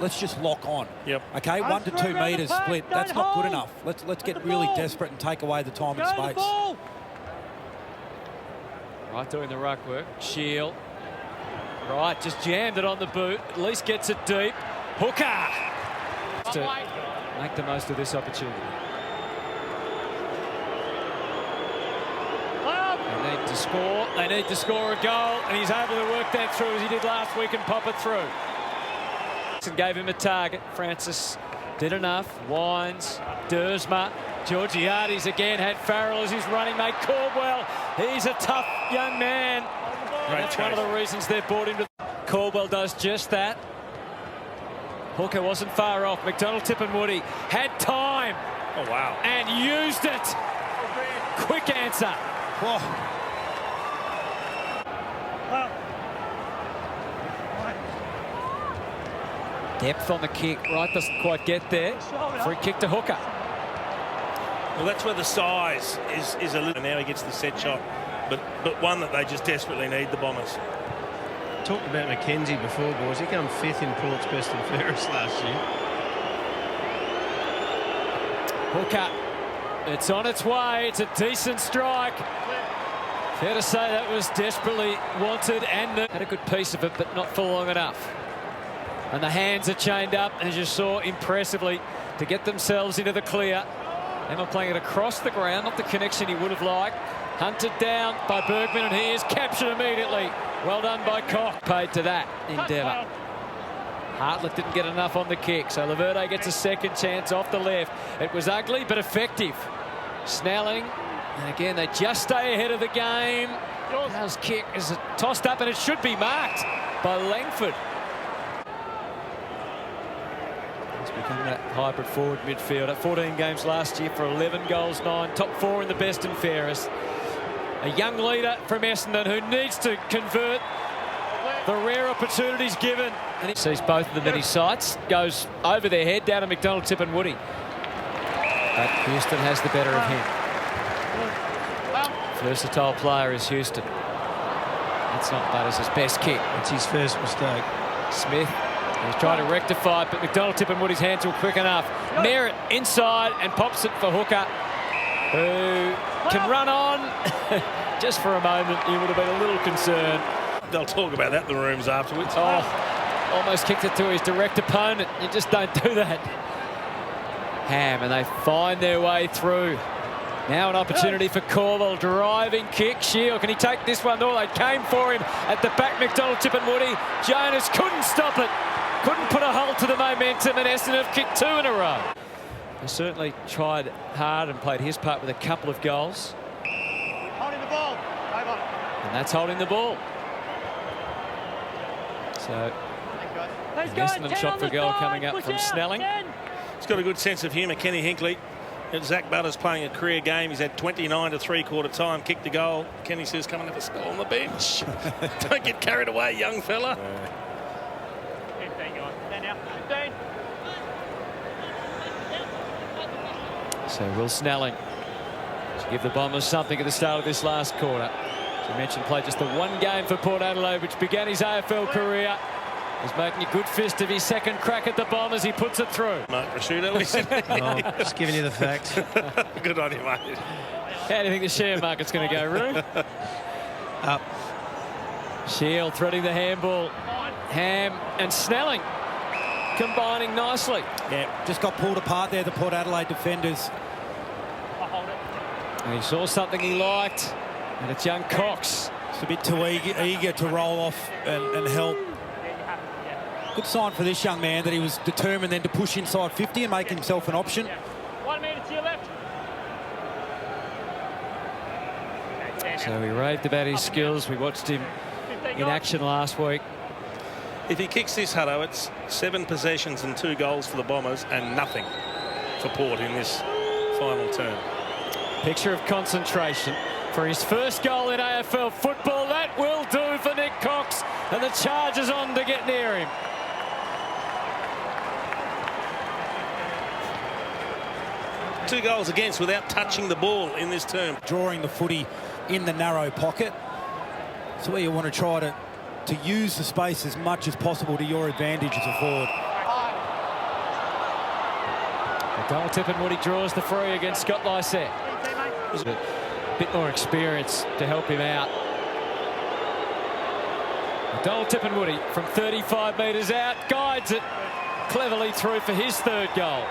let's just lock on. Yep. Okay, 1 to 2 metres split. That's not good enough. Let's get really desperate and take away the time and space. Right, doing the ruck work. Shield. Right, just jammed it on the boot. At least gets it deep. Hooker to make the most of this opportunity. They need to score. They need to score a goal, and he's able to work that through as he did last week and pop it through. And gave him a target. Francis did enough. Wines, Dersma, Georgiades again had Farrell as his running mate. Caldwell, he's a tough young man. That's one of the reasons they've brought him to. Caldwell does just that. Hooker wasn't far off. McDonald, Tipperwoody had time. Oh, wow. And used it. Quick answer. Oh. Depth on the kick. Wright doesn't quite get there. Free kick to Hooker. Well, that's where the size is a little. Now he gets the set shot, but one that they just desperately need, the Bombers. Talked about McKenzie before, boys. He came 5th in Port's best and fairest last year. Hooker. It's on its way. It's a decent strike. Fair to say that was desperately wanted and had a good piece of it, but not for long enough. And the hands are chained up, as you saw impressively, to get themselves into the clear. Emma playing it across the ground, not the connection he would have liked. Hunted down by Bergman, and he is captured immediately. Well done by Koch. Paid to that endeavour. Hartlett didn't get enough on the kick, so Laverde gets a second chance off the left. It was ugly, but effective. Snelling, and again, they just stay ahead of the game. How's kick is tossed up, and it should be marked by Langford. He's become that hybrid forward midfielder. 14 games last year for 11 goals, 9. Top 4 in the best and fairest. A young leader from Essendon who needs to convert the rare opportunities given. And he sees both of them in his sights. Goes over their head down to McDonald, Tipperwoody. But Houston has the better of him. Versatile player is Houston. That's not Butters' best kick. It's his first mistake. Smith was trying to rectify it, but McDonald, Tipperwoody's hands were quick enough. Merritt inside and pops it for Hooker, who can run on. Just for a moment, he would have been a little concerned. They'll talk about that in the rooms afterwards. Oh, almost kicked it to his direct opponent. You just don't do that. Ham, and they find their way through. Now an opportunity for Caldwell, driving kick. Shield, can he take this one? No, they came for him at the back. McDonald, Tipperwoody. Jonas couldn't stop it. Couldn't put a halt to the momentum, and Essendon have kicked 2 in a row. He certainly tried hard and played his part with a couple of goals. Holding the ball. And that's holding the ball. So, Essendon shot for goal coming up from Snelling. He's got a good sense of humour, Kenny Hinkley. Zach Butters playing a career game. He's had 29 to three-quarter time, kicked a goal. Kenny says, come and have a spell on the bench. Don't get carried away, young fella. 15 guys. 10 now. 15. So Will Snelling to give the Bombers something at the start of this last quarter. As I mentioned, played just the one game for Port Adelaide, which began his AFL career. He's making a good fist of his second crack at the Bombers. He puts it through. Mark Rashuda, listen. Just giving you the facts. Good on you, mate. How do you think the share market's going to go, Roo? Up. Shield threading the handball. Ham and Snelling combining nicely. Yeah, just got pulled apart there, the Port Adelaide defenders. And he saw something he liked, and it's young Cox. It's a bit too eager to roll off and help. Good sign for this young man that he was determined then to push inside 50 and make himself an option. 1 metre to your left. So we raved about his skills. We watched him in action last week. If he kicks this, Hutto, it's 7 possessions and 2 goals for the Bombers and nothing for Port in this final term. Picture of concentration for his first goal in AFL football. That will do for Nick Cox, and the charge is on to get near him. Two goals against without touching the ball in this term. Drawing the footy in the narrow pocket. So where you want to try to use the space as much as possible to your advantage as a forward. Donald Tippenwoody draws the free against Scott Lysette. A bit more experience to help him out. Donald Tippenwoody from 35 metres out guides it cleverly through for his third goal.